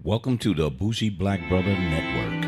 Welcome to the Bougie Black Brother Network.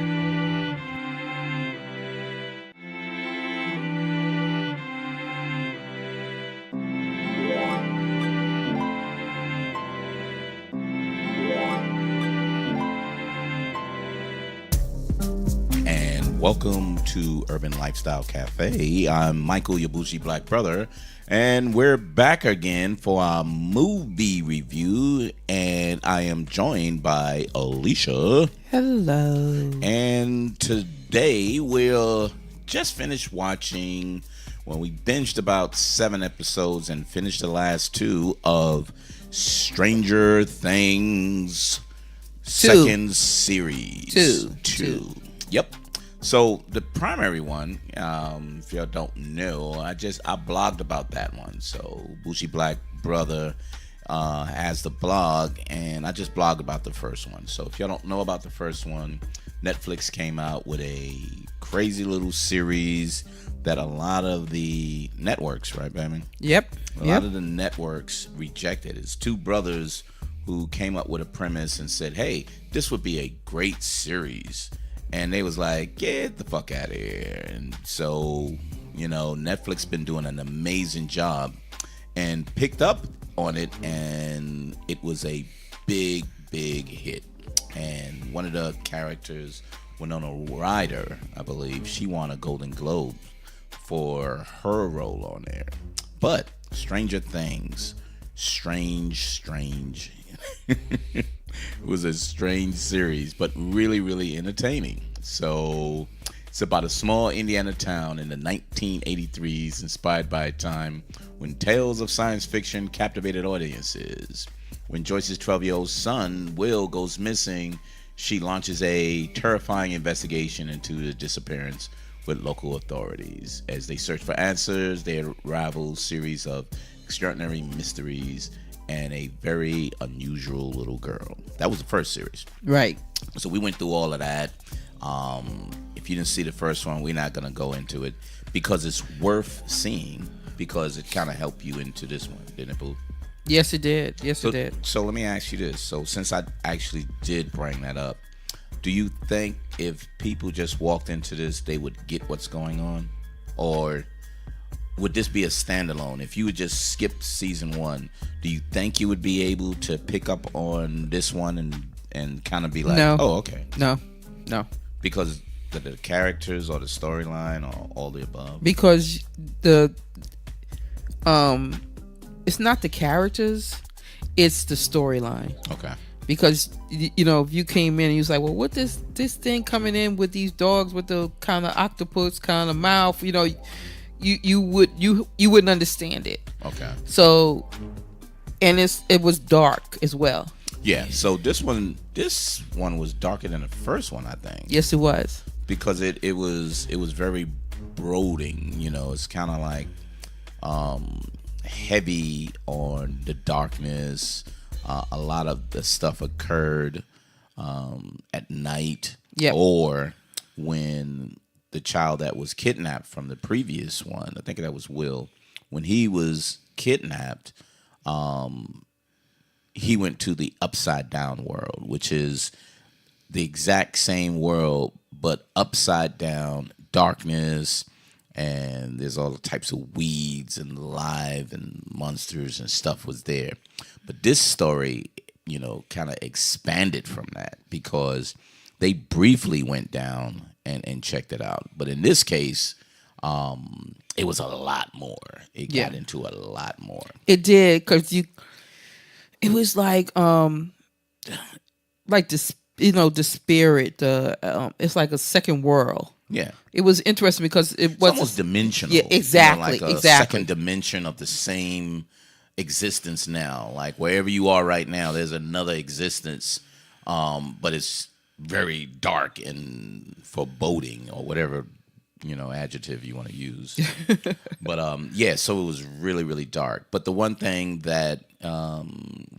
And welcome to Urban Lifestyle Cafe. I'm Michael, your Bougie Black Brother, and we're back again for our movie review. And I am joined by Alicia. Hello. And today we'll just finish watching, well, we binged about 7 episodes and finished the last 2 of Stranger Things second series. Two. Yep. So the primary one, if y'all don't know, I blogged about that one. So Bougie Black Brother has the blog, and I just blogged about the first one. So if y'all don't know about the first one, Netflix came out with a crazy little series that a lot of the networks, right, Batman? Yep. A lot of the networks rejected. It's 2 brothers who came up with a premise and said, hey, this would be a great series. And they was like, get the fuck out of here. And so, Netflix been doing an amazing job and picked up on it, and it was a big hit. And one of the characters, Winona Ryder, I believe, she won a Golden Globe for her role on there. But Stranger Things, strange. It was a strange series, but really entertaining. So it's about a small Indiana town in the 1983s, inspired by a time when tales of science fiction captivated audiences. When Joyce's 12-year-old son, Will, goes missing, she launches a terrifying investigation into the disappearance with local authorities. As they search for answers, they unravel a series of extraordinary mysteries and a very unusual little girl. That was the first series. Right. So we went through all of that. If you didn't see the first one, we're not going to go into it because it's worth seeing, because it kind of helped you into this one, didn't it, Boo? Yes, it did. It did. So let me ask you this. So since I actually did bring that up, do you think if people just walked into this, they would get what's going on? Or would this be a standalone? If you would just skip season 1, do you think you would be able to pick up on this one and kind of be like, No. oh, okay. No. Because the characters or the storyline or all the above? Because it's not the characters, it's the storyline. Okay. Because if you came in and you was like, well, what this thing coming in with these dogs with the kind of octopus kind of mouth, you wouldn't understand it. Okay. So, and it was dark as well. Yeah. So this one was darker than the first one, I think. Yes, it was. Because it was very brooding. It's kind of like heavy on the darkness. A lot of the stuff occurred at night. Yep. Or when the child that was kidnapped from the previous one, I think that was Will, when he was kidnapped, he went to the upside down world, which is the exact same world, but upside down, darkness, and there's all types of weeds and live and monsters and stuff was there. But this story, kind of expanded from that, because they briefly went down and checked it out. But in this case, it was a lot more. It got into a lot more. It did, because it was like the the spirit. It's like a second world. Yeah, it was interesting because it was almost dimensional. Yeah, exactly, like a exactly. second dimension of the same existence now. Like wherever you are right now, there's another existence, but it's very dark and foreboding, or whatever adjective you want to use. But so it was really dark. But the one thing that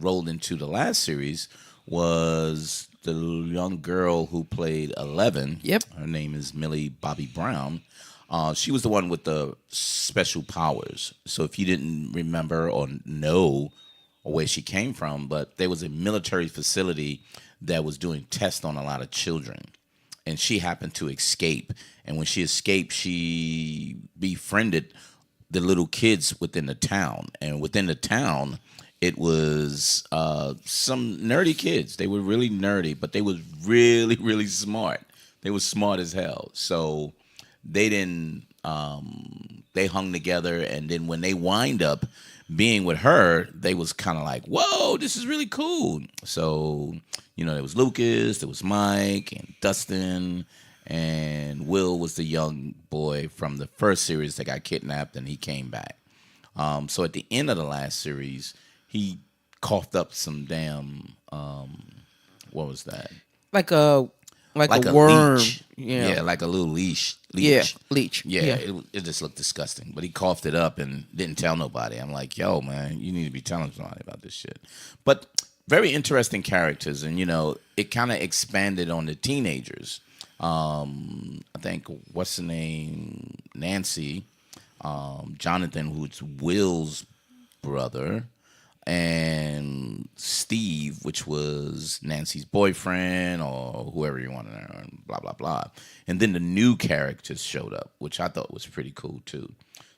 rolled into the last series was the young girl who played 11. Yep. Her name is Millie Bobby Brown. She was the one with the special powers. So if you didn't remember or know where she came from, but there was a military facility that was doing tests on a lot of children, and she happened to escape. And when she escaped, she befriended the little kids within the town, and within the town, it was some nerdy kids. They were really nerdy, but they was really, really smart. They was smart as hell. So they didn't. They hung together, and then when they wind up being with her, they was kind of like, "Whoa, this is really cool." So there was Lucas, there was Mike, and Dustin, and Will was the young boy from the first series that got kidnapped, and he came back. So at the end of the last series, he coughed up some damn what was that? Like a a worm. leech. Yeah. Like a little leech. Yeah, leech. Yeah. It just looked disgusting. But he coughed it up and didn't tell nobody. I'm like, yo, man, you need to be telling somebody about this shit. But very interesting characters, and it kind of expanded on the teenagers. I think what's the name? Nancy, Jonathan, who's Will's brother, and Steve, which was Nancy's boyfriend or whoever you want to know, and blah, blah, blah. And then the new characters showed up, which I thought was pretty cool, too.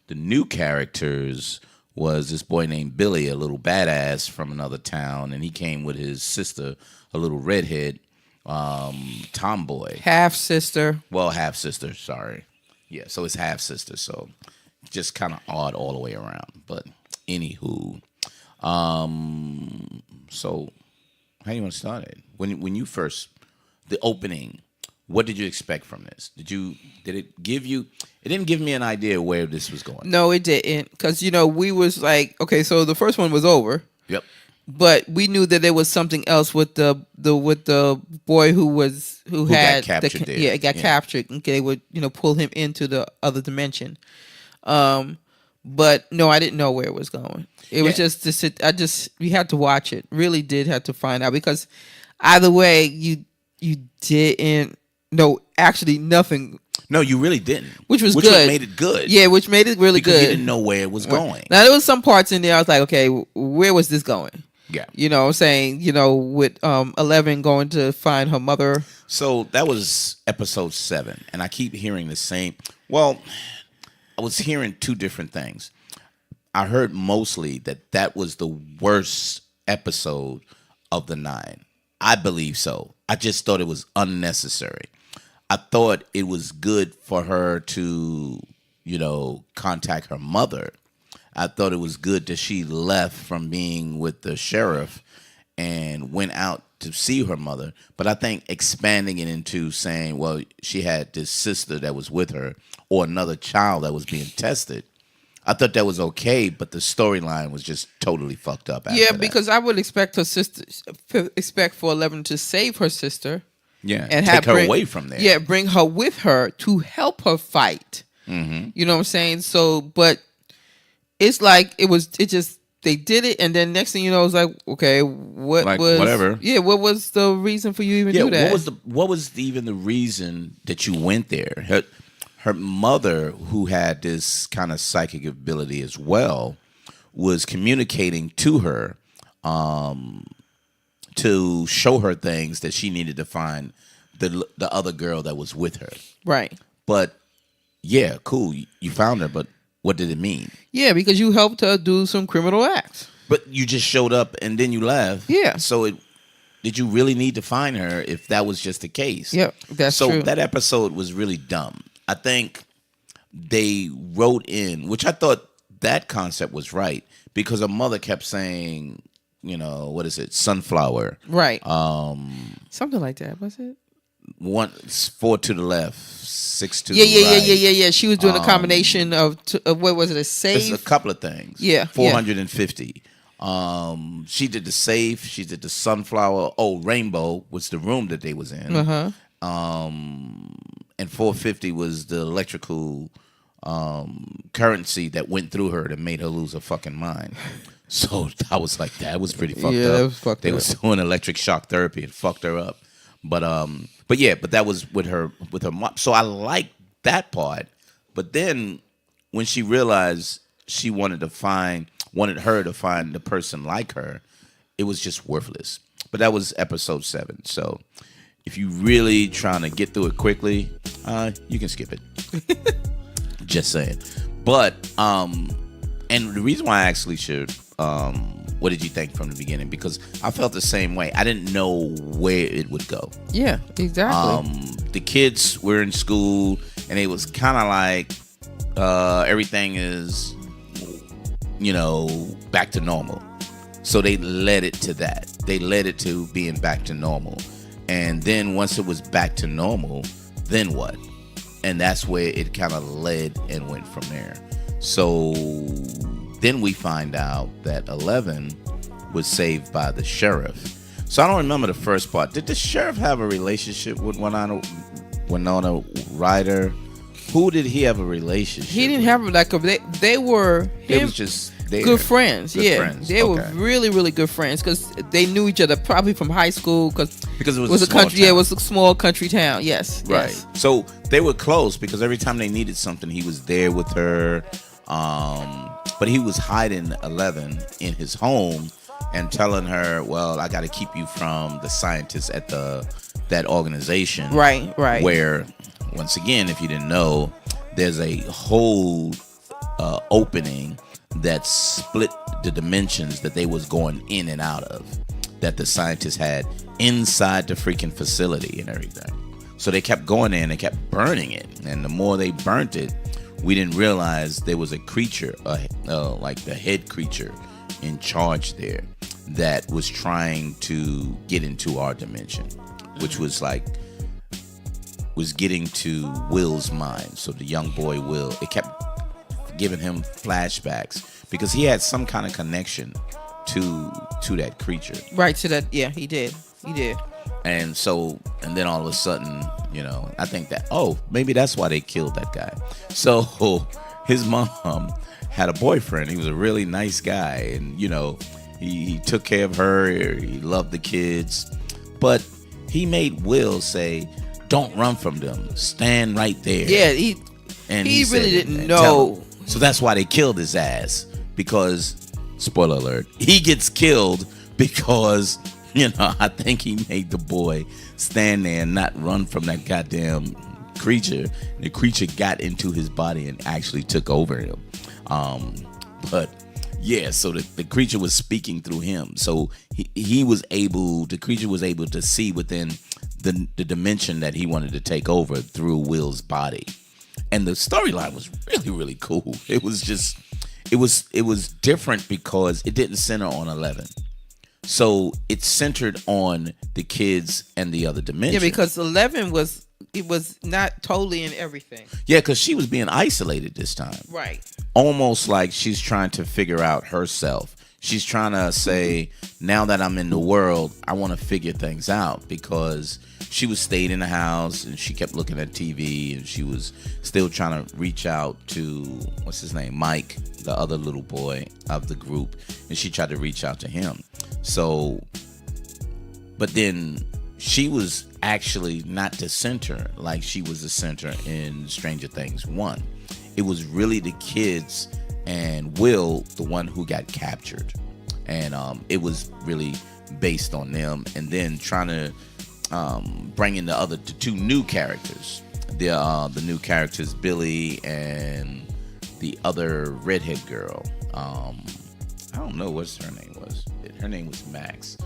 The new characters was this boy named Billy, a little badass from another town, and he came with his sister, a little redhead tomboy. Half-sister. Well, half-sister, sorry. Yeah, so it's half-sister, so just kind of odd all the way around. But anywho... So how do you want to start it? When you first, the opening, what did you expect from this? Did it give you, it didn't give me an idea where this was going. No, it didn't. Because, we was like, okay, so the first one was over. Yep. But we knew that there was something else with the boy who got captured there. Yeah, it got captured, and they would pull him into the other dimension. But no, I didn't know where it was going. It was just to sit. We had to watch it. Really did have to find out, because either way, you didn't know actually nothing. No, you really didn't. Which good. Which made it good. Yeah, which made it really because good. You didn't know where it was going. Now there was some parts in there I was like, okay, where was this going? Yeah. What I'm saying, with 11 going to find her mother. So that was episode 7, and I keep hearing the same. Well, I was hearing two different things. I heard mostly that was the worst episode of the 9. I believe so. I just thought it was unnecessary. I thought it was good for her to, contact her mother. I thought it was good that she left from being with the sheriff and went out to see her mother. But I think expanding it into saying, well, she had this sister that was with her or another child that was being tested, I thought that was okay, but the storyline was just totally fucked up after that. Because I would expect for 11 to save her sister. Yeah, and take her away from there. Yeah, bring her with her to help her fight. Mm-hmm. You know what I'm saying? So, but it's like they did it, and then next thing you know, it's like, okay, whatever. Yeah, what was the reason for you even do that? What was even the reason that you went there? Her mother, who had this kind of psychic ability as well, was communicating to her to show her things that she needed to find the other girl that was with her. Right. But, yeah, cool, you found her, but what did it mean? Yeah, because you helped her do some criminal acts. But you just showed up and then you left. Yeah. So did you really need to find her if that was just the case? Yeah, that's true. So that episode was really dumb. I think they wrote in, which I thought that concept was right, because a mother kept saying, what is it, sunflower. Right. Something like that, was it? 4 to the left, 6 to the right. Yeah. She was doing a combination of what was it, a safe? It's a couple of things. Yeah. 450. She did the safe. She did the sunflower. Oh, rainbow was the room that they was in. Uh-huh. And 450 was the electrical currency that went through her that made her lose her fucking mind. So I was like, that was pretty fucked up. That was fucked they up. was doing electric shock therapy. It fucked her up. But that was with her mom. So I liked that part. But then when she realized she wanted her to find the person like her, it was just worthless. But that was episode 7. So if you really trying to get through it quickly, you can skip it. Just saying. But and the reason why I actually should, what did you think from the beginning? Because I felt the same way. I didn't know where it would go. Yeah, exactly. The kids were in school, and it was kind of like everything is, back to normal. So they led it to that. They led it to being back to normal. And then once it was back to normal, then what? And that's where it kind of led and went from there. So then we find out that 11 was saved by the sheriff. So I don't remember the first part. Did the sheriff have a relationship with Winona Ryder? Who did he have a relationship He didn't with? have they were It was just there. good friends. Good yeah, friends. they were Okay. really, really good friends because they knew each other probably from high school. Because it was a small country. Yeah, it town. was a small country town. Yes, Right. yes. So they were close because every time they needed something, he was there with her. But he was hiding 11 in his home and telling her, well, I got to keep you from the scientists at that organization. Right. Where, once again, if you didn't know, there's a whole opening that split the dimensions that they was going in and out of, that the scientists had inside the freaking facility and everything. So they kept going in and kept burning it. And the more they burnt it, we didn't realize there was a creature, like the head creature in charge there, that was trying to get into our dimension, which was getting to Will's mind. So the young boy Will, it kept giving him flashbacks because he had some kind of connection to that creature. Right to that. Yeah, he did. And then all of a sudden, I think that, maybe that's why they killed that guy. So his mom had a boyfriend. He was a really nice guy. And, he took care of her. He loved the kids. But he made Will say, don't run from them. Stand right there. Yeah, he really didn't know. So that's why they killed his ass. Because, spoiler alert, he gets killed because, I think he made the boy stand there and not run from that goddamn creature. The creature got into his body and actually took over him. But yeah, so the creature was speaking through him. So the creature was able to see within the dimension that he wanted to take over through Will's body. And the storyline was really, really cool. It was just, it was different because it didn't center on 11. So it centered on the kids and the other dimension. Yeah, because 11 was not totally in everything. Yeah, because she was being isolated this time. Right. Almost like she's trying to figure out herself. She's trying to say, now that I'm in the world, I want to figure things out, because she was stayed in the house and she kept looking at TV, and she was still trying to reach out to, what's his name, Mike, the other little boy of the group, and she tried to reach out to him. So, but then she was actually not the center like she was the center in Stranger Things 1. It was really the kids and Will, the one who got captured, and it was really based on them, and then trying to bring in the two new characters, the new characters, Billy and the other redhead girl. I don't know what her name was. Her name was Max.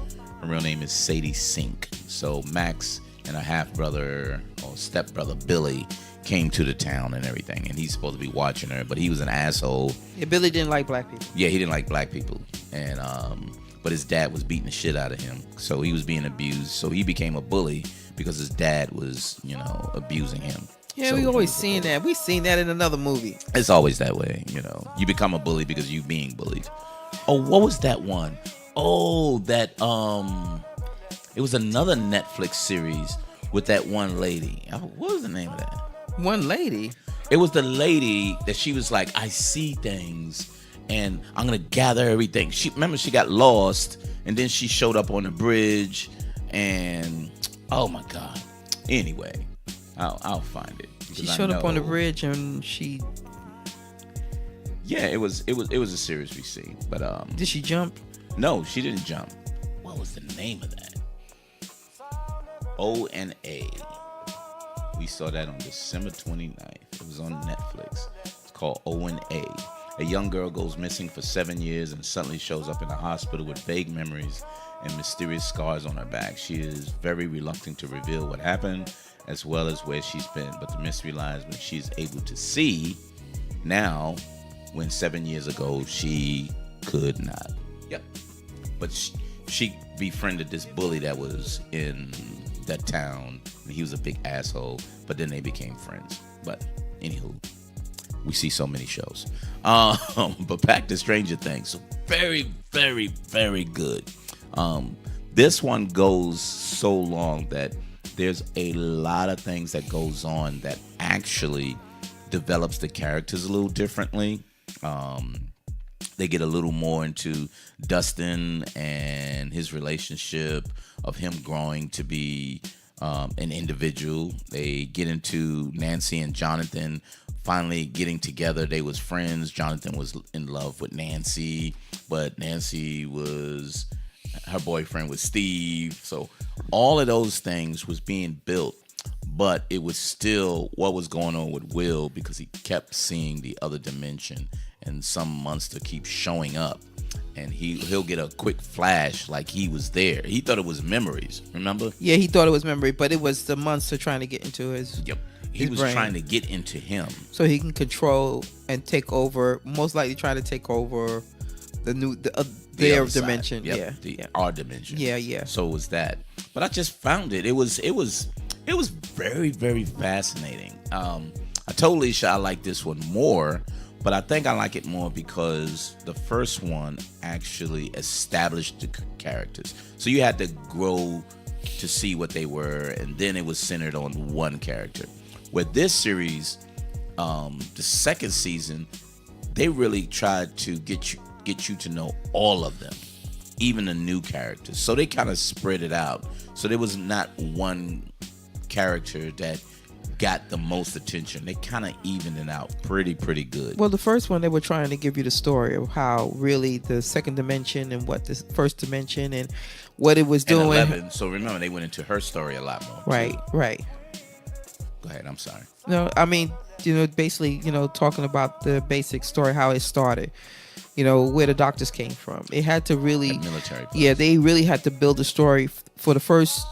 Her real name is Sadie Sink. So Max and her half-brother or step-brother Billy came to the town and everything, and he's supposed to be watching her, but he was an asshole. Yeah, Billy didn't like black people. Yeah, he didn't like black people, and but his dad was beating the shit out of him, so he was being abused. So he became a bully because his dad was, abusing him. Yeah, so we always seen that. We seen that in another movie. It's always that way, You become a bully because you being bullied. Oh, what was that one? Oh, that it was another Netflix series with that one lady. What was the name of that? One lady? It was the lady that she was like, I see things and I'm gonna gather everything. She got lost, and then she showed up on the bridge, and oh my god. Anyway, I'll find it. She showed up on the bridge and she. Yeah, it was a series we seen, but Did she jump? No, she didn't jump. What was the name of that? O and A. We saw that on December 29th. It was on Netflix. It's called O and A. A young girl goes missing for 7 years and suddenly shows up in a hospital with vague memories and mysterious scars on her back. She is very reluctant to reveal what happened as well as where she's been, but the mystery lies when she's able to see now when 7 years ago she could not. Yep. But she befriended this bully that was in that town. He was a big asshole, but then they became friends. But anywho, we see so many shows. But back to Stranger Things. So very, very, very good. This one goes so long that there's a lot of things that goes on that actually develops the characters a little differently. They get a little more into Dustin and his relationship of him growing to be an individual. They get into Nancy and Jonathan finally getting together. They was friends. Jonathan was in love with Nancy, but Nancy was, her boyfriend was Steve. So all of those things was being built, but it was still what was going on with Will because he kept seeing the other dimension and some monster keeps showing up. And he'll get a quick flash like he was there. He thought it was memories, remember? Yeah, he thought it was memory, but it was the monster trying to get into his. Yep. He was brain. trying to get into him. So he can control and take over, most likely try to take over their dimension. Yep, Yeah. Our dimension. Yeah. So it was that. But I just found it. It was very, very fascinating. I told Alicia I like this one more. But I think I like it more because the first one actually established the characters. So you had to grow to see what they were, and then it was centered on one character. With this series, the second season, they really tried to get you to know all of them, even the new characters. So they kind of spread it out. So there was not one character that got the most attention. They kind of evened it out pretty good. Well, the first one, they were trying to give you the story of how really the second dimension and what the first dimension and what it was doing. 11. So remember, they went into her story a lot more. Right. Go ahead. I'm sorry. No, I mean, basically, talking about the basic story, how it started. Where the doctors came from. It had to really, that military place. Yeah, they really had to build a story for the first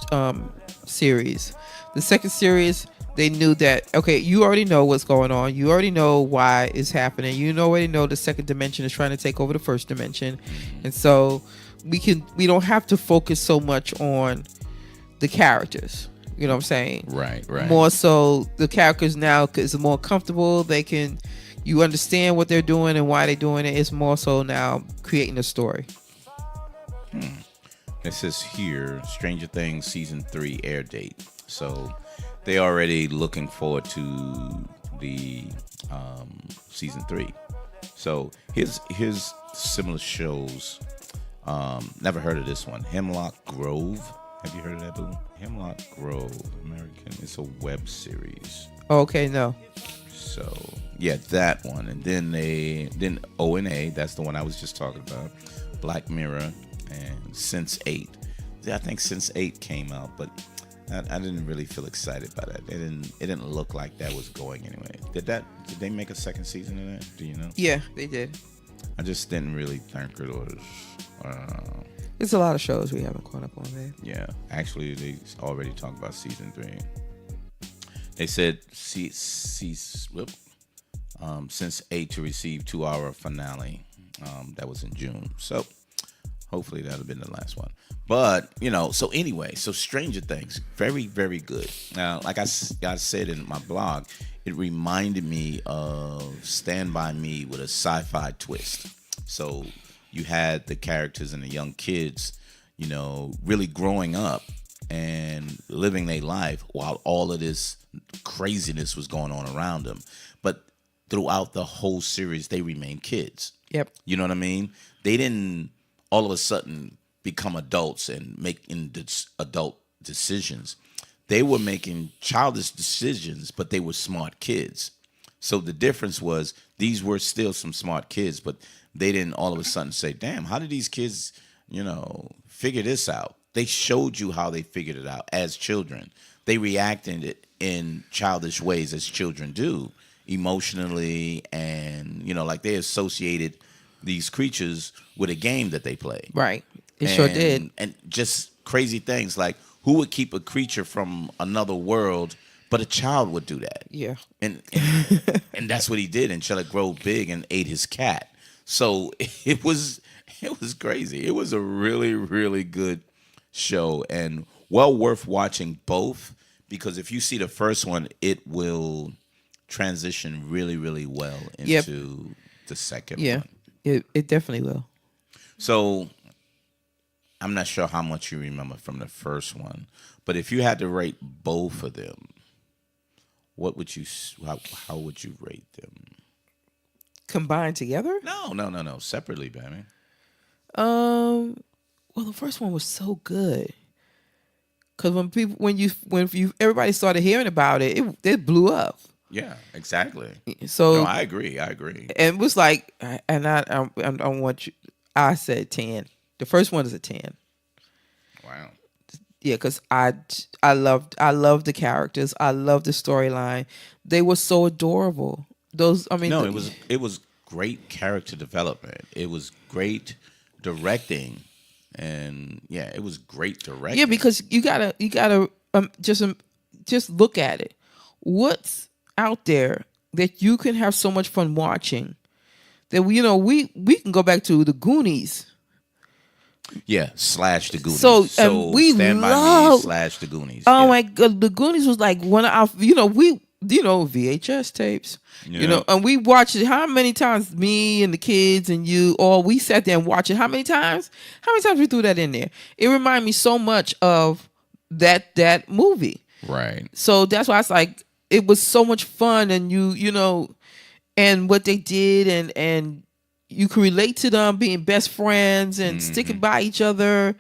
series. The second series, they knew that, okay, you already know what's going on. You already know why it's happening. You already know the second dimension is trying to take over the first dimension. Mm-hmm. And so we don't have to focus so much on the characters. You know what I'm saying? Right. More so the characters now is more comfortable. You understand what they're doing and why they're doing it. It's more so now creating a story. It says here, Stranger Things Season 3 air date. So they already looking forward to the Season 3. So here's similar shows. Never heard of this one. Hemlock Grove. Have you heard of that, boo? Hemlock Grove, American. It's a web series. Okay, no. So yeah, that one, and then O and A. That's the one I was just talking about. Black Mirror and Sense 8. I think Sense 8 came out, but I didn't really feel excited by that. It didn't look like that was going anyway. Did they make a second season of that? Do you know? Yeah, they did. I just didn't really think it was. There's a lot of shows we haven't caught up on there. Yeah, actually, they already talked about Season 3. They said Sense 8 to receive 2-hour finale. That was in June. So hopefully that'll been the last one. But, so anyway, so Stranger Things, very, very good. Now, like I said in my blog, it reminded me of Stand By Me with a sci-fi twist. So you had the characters and the young kids, really growing up and living their life while all of this craziness was going on around them. But throughout the whole series, they remained kids. Yep. You know what I mean? They didn't all of a sudden become adults and making adult decisions. They were making childish decisions, but they were smart kids. So the difference was these were still some smart kids, but they didn't all of a sudden say, damn, how did these kids, figure this out? they showed you how they figured it out as children. They reacted it in childish ways as children do, emotionally, and like they associated these creatures with a game that they play. Right. It sure did. And just crazy things like who would keep a creature from another world, but a child would do that. Yeah. And that's what he did until it grew big and ate his cat. So it was crazy. It was a really, really good show and well worth watching both, because if you see the first one, it will transition really, really well into the second one. It definitely will. So I'm not sure how much you remember from the first one, but if you had to rate both of them, what would you? How would you rate them? Combined together? No. Separately, baby. Well, the first one was so good. Cause when everybody started hearing about it, it blew up. Yeah, exactly. So no, I agree. And it was like, and I don't want you. I said 10. The first one is a 10. Wow. Yeah, because I loved the characters. I loved the storyline. They were so adorable. It was great character development. It was great directing, and it was great directing. Yeah, because you gotta just look at it. What's out there that you can have so much fun watching? That we can go back to the Goonies. Yeah, slash the Goonies. So we Stand love By Me / the Goonies. Oh my God, the Goonies was like one of our VHS tapes. And we watched it how many times? Me and the kids and you, or we sat there and watched it. How many times? How many times we threw that in there? It reminded me so much of that movie. Right. So that's why it's like it was so much fun, and and what they did, and you can relate to them being best friends and sticking by each other.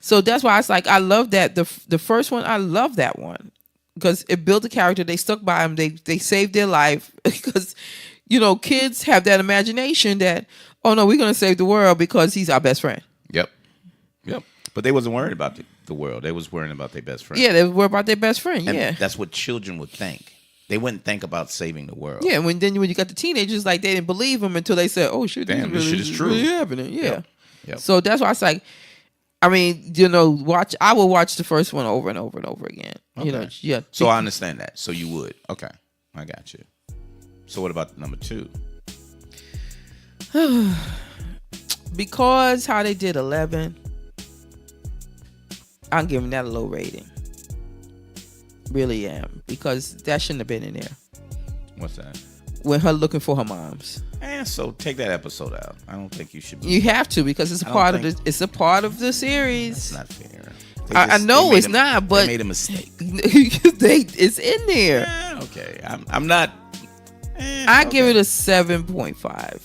So that's why it's like I love that the first one. I love that one because it built a character. They stuck by him. They saved their life because kids have that imagination that, oh no, we're gonna save the world because he's our best friend. Yep. But they wasn't worried about the world. They was worrying about their best friend. Yeah, they were worried about their best friend. And that's what children would think. They wouldn't think about saving the world. Yeah, when you got the teenagers, like they didn't believe him until they said, "Oh shit, damn, this shit is true. Really happening." Yeah. Yep. So that's why it's like, I mean, I will watch the first one over and over and over again. Okay. So I understand that. So you would. Okay, I got you. So what about number 2? Because how they did 11, I'm giving that a low rating. Really am, because that shouldn't have been in there. What's that? When her looking for her moms. So take that episode out. I don't think you should. You have to, because it's a part of the series. That's not fair. I know it's not, but they made a mistake. It's in there. Okay, I'm not. I give it a 7.5.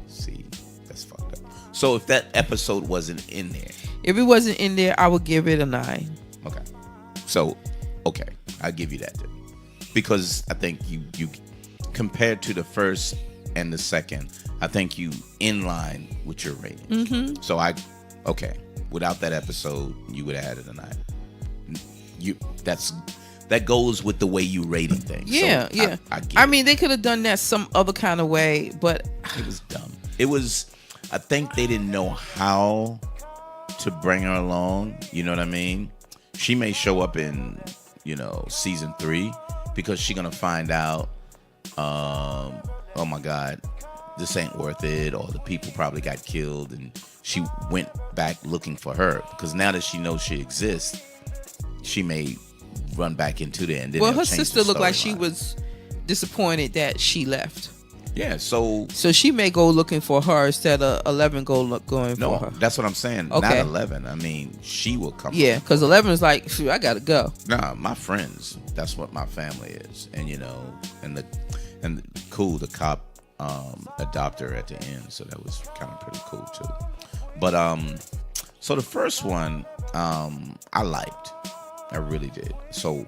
See, that's fucked up. So if that episode wasn't in there, if it wasn't in there, I would give it a 9. Okay. So, okay, I'll give you that then, because I think you compared to the first and the second, I think you in line with your rating. Mm-hmm. So without that episode, you would have had it a 9. That goes with the way you rating things. Yeah, so yeah. I mean, they could have done that some other kind of way, but it was dumb. I think they didn't know how to bring her along. You know what I mean? She may show up in, season 3 because she's gonna find out, oh my God, this ain't worth it, or the people probably got killed, and she went back looking for her because now that she knows she exists, she may run back into there. And then her sister looked like she was disappointed that she left. Yeah, so she may go looking for her instead of 11 going for her. No, that's what I'm saying. Okay. Not 11. I mean, she will come. Yeah, because 11 is like, shoot, I gotta go. Nah, my friends. That's what my family is, and the cop adopted her at the end, so that was kind of pretty cool too. But so the first one, I liked. I really did. So,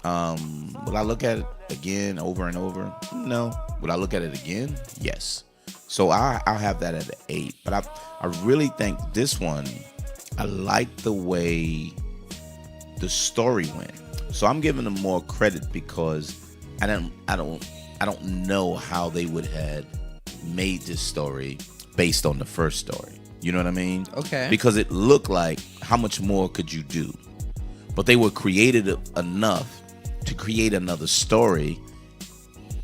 would I look at it again over and over? No. Would I look at it again? Yes. So I'll have that at an 8. But I really think this one I like the way the story went. So I'm giving them more credit because I don't know how they would have made this story based on the first story. You know what I mean? Okay. Because it looked like how much more could you do? But they were creative enough to create another story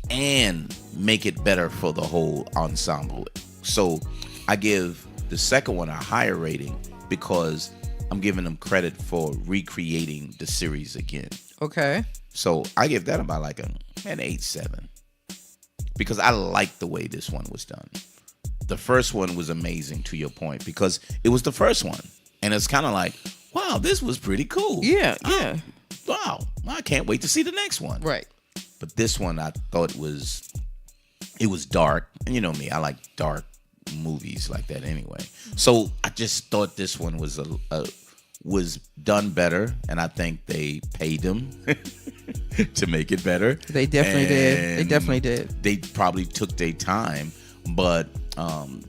and make it better for the whole ensemble. So I give the second one a higher rating because I'm giving them credit for recreating the series again. Okay. So I give that about like an 8.7 because I like the way this one was done. The first one was amazing, to your point, because it was the first one, and it's kind of like, wow, this was pretty cool. Yeah. Wow, I can't wait to see the next one. Right. But this one, I thought it was dark, and you know me, I like dark movies like that anyway. So I just thought this one was was done better, and I think they paid them to make it better. They definitely did. They definitely did. They probably took their time, but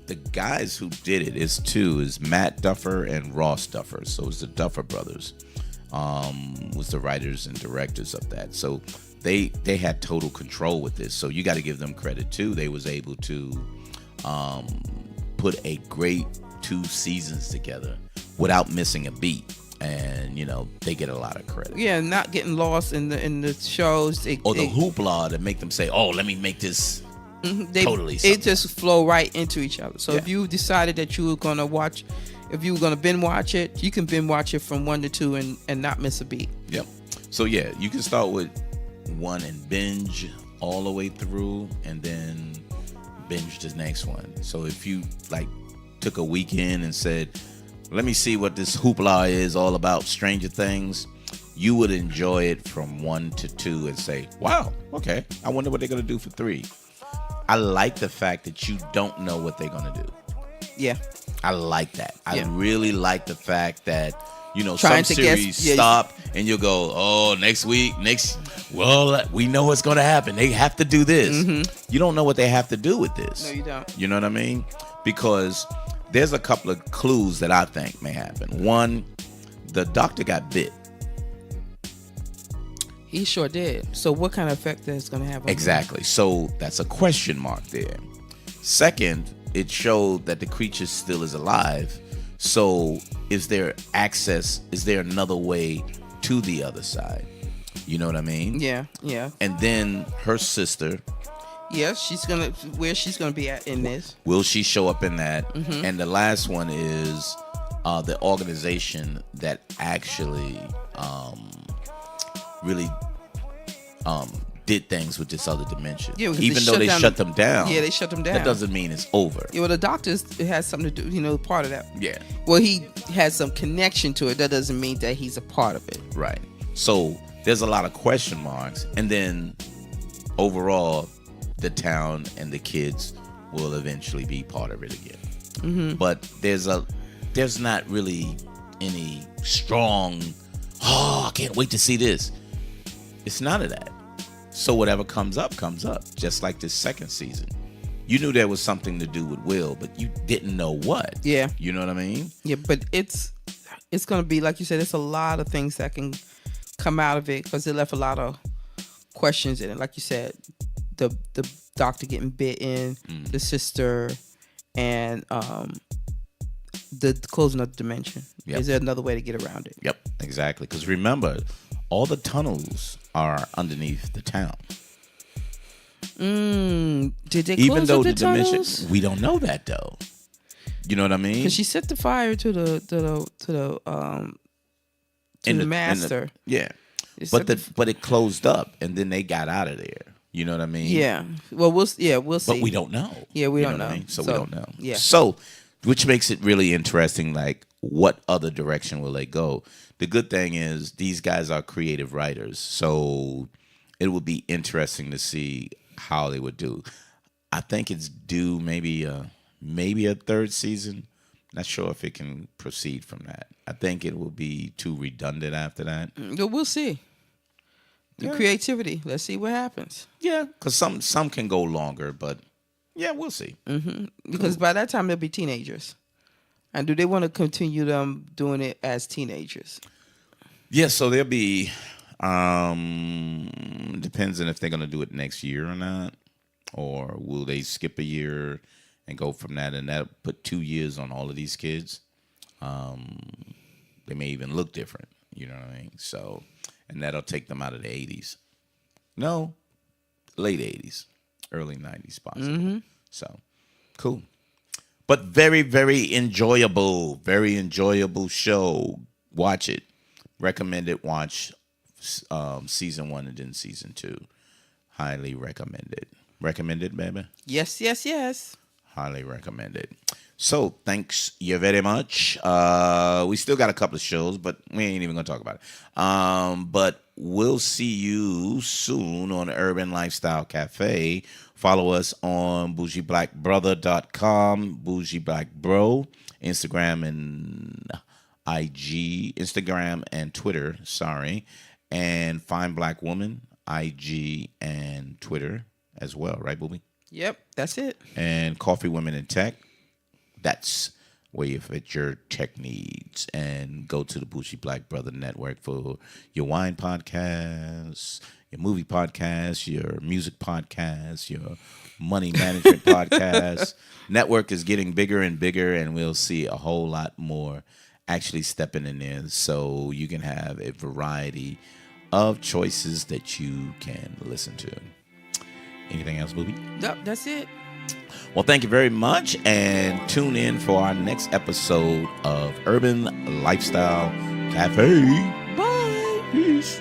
the guys who did it is Matt Duffer and Ross Duffer. So it's the Duffer brothers. Was the writers and directors of that. So they had total control with this. So you got to give them credit too. They was able to put a great 2 seasons together without missing a beat. And they get a lot of credit. Yeah, not getting lost in the shows. The hoopla to make them say, "Oh, let me make this." Totally. It just flow right into each other. So Yeah. if you decided that you were going to watch, if you were going to binge watch it, you can binge watch it from 1 to 2 and not miss a beat. Yep. So yeah, you can start with 1 and binge all the way through, and then binge the next one. So if you took a weekend and said, "Let me see what this hoopla is all about, Stranger Things," you would enjoy it from 1 to 2 and say, "Wow, okay, I wonder what they're gonna do for 3." I like the fact that you don't know what they're gonna do. Yeah. I like that. I Yeah. really like the fact that Trying some to series guess, yeah. stop and you'll go, "Oh, next week, we know what's gonna happen. They have to do this." Mm-hmm. You don't know what they have to do with this. No, you don't. You know what I mean? Because there's a couple of clues that I think may happen. One, the doctor got bit. He sure did. So what kind of effect that's going to have on Exactly. So that's a question mark there. Second, it showed that the creature still is alive. So is there another way to the other side? You know what I mean? Yeah, yeah. And then her sister, Yeah, where she's gonna be at in this. will she show up in that? Mm-hmm. And the last one is the organization that actually really did things with this other dimension. Yeah, because even though they shut them down. Yeah, they shut them down. That doesn't mean it's over. Yeah, well, the doctors, it has something to do, part of that. Yeah. Well, he has some connection to it. That doesn't mean that he's a part of it. Right. So there's a lot of question marks. And then overall, the town and the kids will eventually be part of it again. Mm-hmm. But there's not really any strong, I can't wait to see this. It's none of that. So whatever comes up, just like this second season. You knew there was something to do with Will, but you didn't know what. Yeah. You know what I mean? Yeah, but it's going to be, like you said, it's a lot of things that can come out of it because it left a lot of questions in it. Like you said, the doctor getting bitten, the sister, and the closing of the dimension. Yep. Is there another way to get around it? Yep, exactly. Because remember, all the tunnels are underneath the town. Did they Even close though up the dimension, tunnels? we don't know that though. You know what I mean? Because she set the fire to the master. Yeah, It's but set but it closed up, and then they got out of there. You know what I mean? Yeah. Well, we'll see. But we don't know. Yeah, we You don't what I know. mean? So we don't know. Yeah. So, which makes it really interesting. Like, what other direction will they go? The good thing is these guys are creative writers, so it would be interesting to see how they would do. I think it's due maybe a third season. Not sure if it can proceed from that. I think it will be too redundant after that. We'll see. The creativity. Let's see what happens. Yeah, because some can go longer, but yeah, we'll see. Because by that time they'll be teenagers. And do they want to continue them doing it as teenagers? Yeah, so there'll be depends on if they're gonna do it next year or not, or will they skip a year and go from that, and that'll put 2 years on all of these kids. They may even look different, you know what I mean? So, and that'll take them out of the 80s. No, late 80s, early 90s possibly. So, cool. But very, very enjoyable show. Watch it. Recommend it. Watch season 1 and then season 2. Highly recommended. Recommended, baby? Yes, yes, yes. Highly recommended. So, thanks you very much. We still got a couple of shows, but we ain't even going to talk about it. But we'll see you soon on Urban Lifestyle Cafe. Follow us on bougieblackbrother.com, bougieblackbro, Instagram and Twitter, and Find Black Woman, IG and Twitter as well, right, Booby? Yep, that's it. And Coffee Women in Tech. That's where you fit your tech needs. And go to the Bougie Black Brother Network for your wine podcasts, your movie podcasts, your music podcasts, your money management podcasts. Network is getting bigger and bigger, and we'll see a whole lot more actually stepping in there, so you can have a variety of choices that you can listen to. Anything else, Booby? Nope, that's it. Well, thank you very much, and tune in for our next episode of Urban Lifestyle Cafe. Bye. Peace.